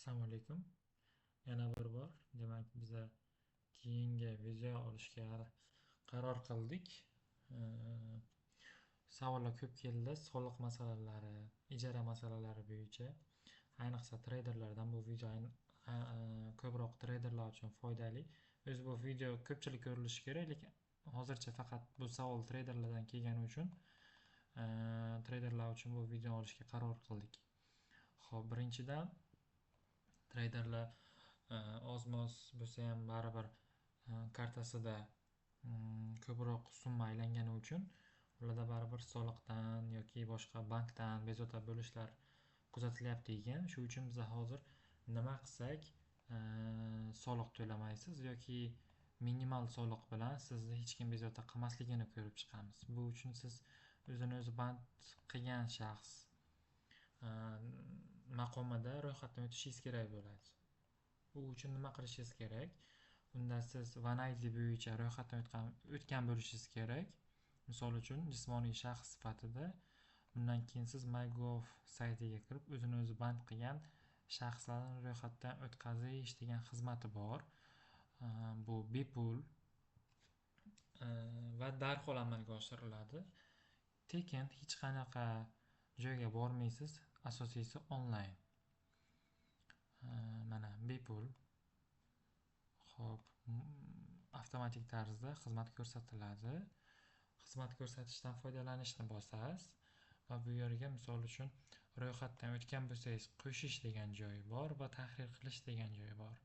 Assalomu alaykum. Yana bir bor, demak biza keyingi video olishga qaror qildik. Savollar ko'p keldi, soliq masalalari, ijara masalalari bo'yicha. Ayniqsa treyderlardan bu video ko'proq treyderlar uchun foydali. O'zi bu video ko'pchilik ko'rilishi kerak, lekin hozircha faqat bu savol treyderlardan kelgani uchun treyderlar uchun bu video olishga qaror qildik. Xo'p, birinchidan treyderlar oz-moz bo'lsa ham baribir kartasida ko'proq summa aylangani uchun ularda baribir soliqdan yoki boshqa bankdan bezovta bo'lishlar kuzatilyapti ekan. Shu uchun biz hozir nima qilsak soliq to'lamaysiz yoki minimal soliq bilan sizni hech kim bezovta qilmasligini ko'rib chiqamiz. Bu uchun siz o'zini o'zi band qilgan shaxs maqomida ro'yxatdan o'tishingiz kerak bo'ladi. Bu uchun nima qilishingiz kerak? Unda siz OneID bo'yicha ro'yxatdan o'tgan bo'lishingiz kerak. Misol uchun jismoniy shaxs sifatida. Bundan keyin siz MyGov saytiga kirib, o'zini o'zi band qilgan shaxslarni ro'yxatdan o'tkazish degan xizmati bor. Bu bepul va darhol amalga oshiriladi. Tekin hech qanaqa joyga bormaysiz. Asosiysi onlayn. Mana bepul. Xo'p, avtomatik tarzda xizmat ko'rsatiladi. Xizmat ko'rsatishdan foydalanishni bosasiz va bu yerga misol uchun ro'yxatdan o'tgan bo'lsangiz qo'shish degan joyi bor va tahrir qilish degan joyi bor.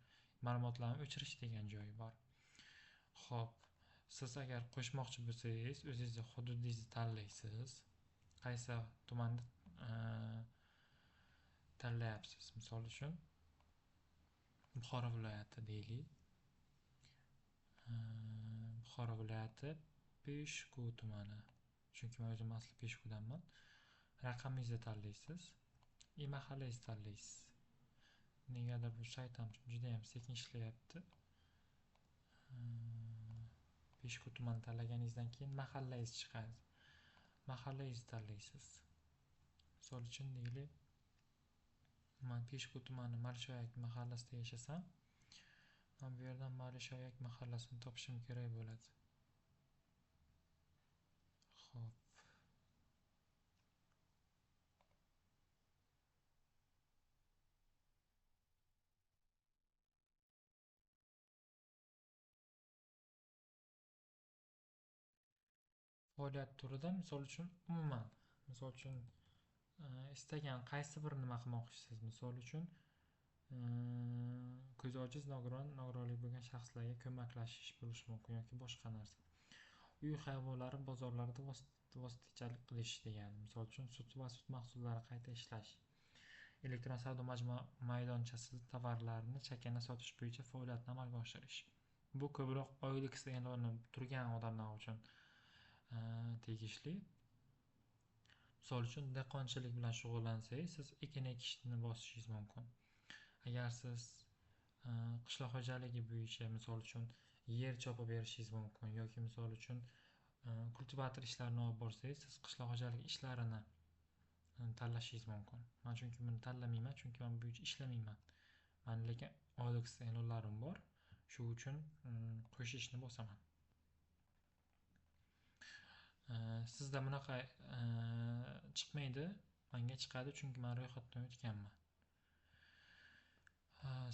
Ma'lumotlarni o'chirish degan joyi bor. Xo'p, siz agar qo'shmoqchi bo'lsangiz, o'zingizni hududingizni tanlaysiz. Qaysi tumanni tanlayapsiz? Misol uchun Buxoro viloyati deylik. Buxoro viloyati Peshku tumani. Chunki men o'zim asli Peshkudanman. Raqamingizni tanlaysiz. Mahallangizni tanlaysiz. Negadir bu saytim juda ham sekin ishlayapti. Peshku tumani tanlaganingizdan keyin mahallangiz chiqadi. Mahallangizni tanlaysiz. Misol uchun deylik, men Peshku tumani Malishoyak mahallasida yashasam, men bu yerdan Malishoyak mahallasini topishim kerak bo'ladi. Xo'p. Faoliyat turida misol uchun umuman, misol uchun istagan qaysi bir nima qilmoqchisiz. Misol uchun ko'zi ojiz, nogironlik bo'lgan shaxslarga ko'maklashish bo'lishi mumkin yoki boshqa narsa. Uy hayvonlari bozorlarida vositachilik qilish degani. Misol uchun sut va sut mahsulotlari qayta ishlash. Elektron savdo maydonchasida tovarlarni chakana sotish bo'yicha faoliyatni amalga oshirish. Bu ko'proq OLX e'loni turgan odamlar uchun tegishli. Misol uchun dehqonchilik bilan shug'ullansangiz, siz ekin ekishni bosishingiz mumkin. Agar siz qishloq xo'jaligi bo'yicha misol uchun yer chopib berishingiz mumkin yoki misol uchun kultivator ishlarini olib borsangiz, siz qishloq xo'jaligi ishlarini tanlashingiz mumkin. Men chunki buni tanlamayman, chunki men bu bo'yicha ishlamayman. Men lekin OLX e'lonlarim bor. Shu uchun qo'shishni bosaman. Sizda bunaqa chiqmaydi, menga chiqadi, chunki men ro'yxatdan o'tganman.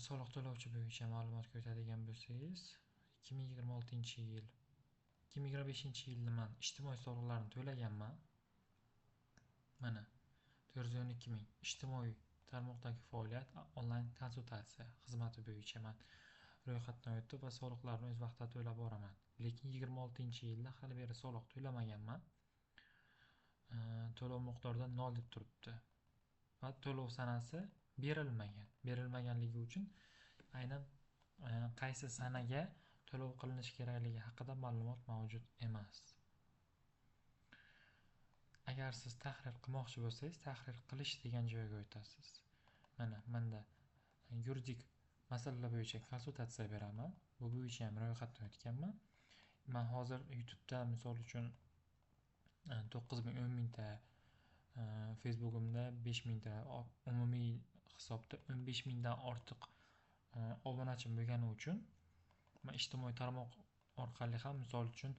Soliq to'lovchi bo'yicha ma'lumotga o'tadigan bo'lsangiz, 2026-yil, 2025-yilda men ijtimoiy soliqlarni to'laganman. Mana 412 ming ijtimoiy tarmoqdagi faoliyat onlayn konsultatsiya xizmati bo'yicha men ro'yxatdan o'tib va soliqlarni o'z vaqtida to'lab boraman. Lekin 26-yilda hali beri soliq to'lamaganman. To'lov miqdorida 0 deb turibdi. Va to'lov sanasi berilmaganligi uchun aynan qaysi sanaga to'lov qilinishi kerakligi haqida ma'lumot mavjud emas. Agar siz tahrir qilmoqchi bo'lsangiz, tahrir qilish degan joyga o'tasiz. Mana menda yuridik masalalar bo'yicha konsultatsiya beraman. Bu bo'yicha ham ro'yxatdan o'tganman. Men hozir YouTube'da misol uchun 9 ming, 10 mingta, Facebook'imda 5 mingta umumiy hisobda 15 mingdan ortiq obunachim bo'lgani uchun men ijtimoiy tarmoq orqali ham misol uchun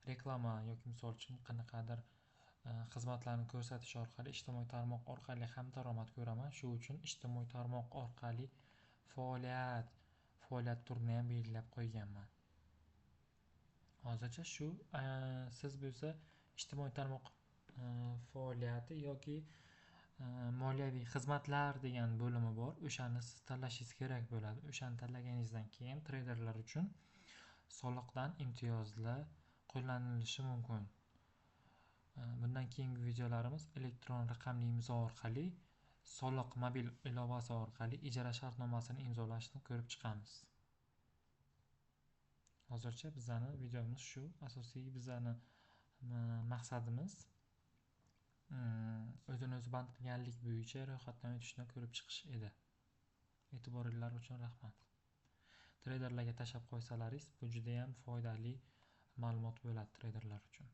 reklama yoki misol uchun qanaqadir xizmatlarni ko'rsatish orqali ijtimoiy tarmoq orqali ham daromad ko'raman. Shu uchun ijtimoiy tarmoq orqali faoliyat turini ham belgilab qo'yganman. Hozircha shu siz bo'lsa ijtimoiy tarmoq faoliyati yoki moliyaviy xizmatlar degan bo'limi bor. O'shani siz tanlashingiz kerak bo'ladi. O'shani tanlaganingizdan keyin treyderlar uchun soliqdan imtiyozlar qo'llanilishi mumkin. Bundan keyingi videolarimiz elektron raqamli imzo orqali soliq mobil ilovasi orqali ijara shartnomasini imzolashni ko'rib chiqamiz. Hozircha bizning videomiz shu. Asosiy bizning maqsadimiz o'zini o'zi band qilganlik bo'yicha ro'yxatdan o'tishni ko'rib chiqish edi. E'tiboringlar uchun rahmat. Treyderlarga tashlab qo'ysalaringiz, bu juda ham foydali ma'lumot bo'ladi treyderlar uchun.